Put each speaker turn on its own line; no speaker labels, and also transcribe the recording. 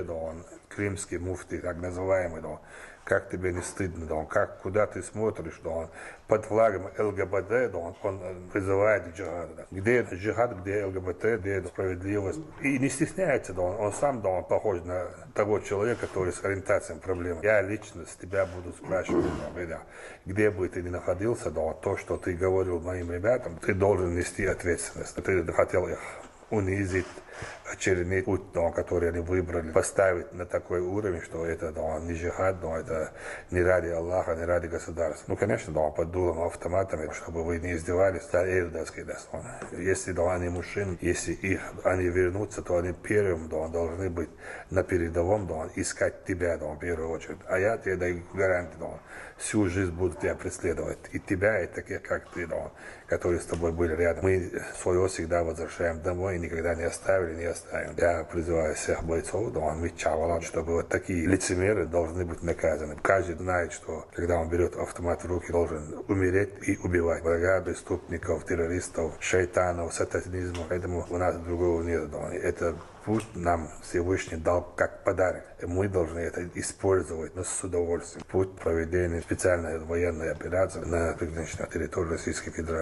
Он крымский муфти, так называемый, как тебе не стыдно, куда ты смотришь, под флагом ЛГБТ, он призывает к джихаду. Где джихад, где ЛГБТ, где справедливость. И не стесняется, он сам похож на того человека, который с ориентацией проблемы. Я лично с тебя буду спрашивать, где бы ты ни находился, то, что ты говорил моим ребятам, ты должен нести ответственность. Ты хотел их унизить, очередной путь, который они выбрали, поставить на такой уровень, что это не джихад, это не ради Аллаха, не ради государства. Конечно, под дулом автоматами, чтобы вы не издевались, если они мужчины, если они вернутся, то они первым должны быть на передовом, искать тебя в первую очередь. А я тебе даю гарантию, всю жизнь буду тебя преследовать. И тебя, и таких, как ты, которые с тобой были рядом. Мы свое всегда возвращаем домой, и никогда не оставили, не оставим. Я призываю всех бойцов, чтобы вот такие лицемеры должны быть наказаны. Каждый знает, что когда он берет автомат в руки, должен умереть и убивать врага, преступников, террористов, шайтанов, сатанизма. Поэтому у нас другого нет. Это путь нам Всевышний дал как подарок. И мы должны это использовать с удовольствием. Путь проведения специальной военной операции на приграничной территории Российской Федерации.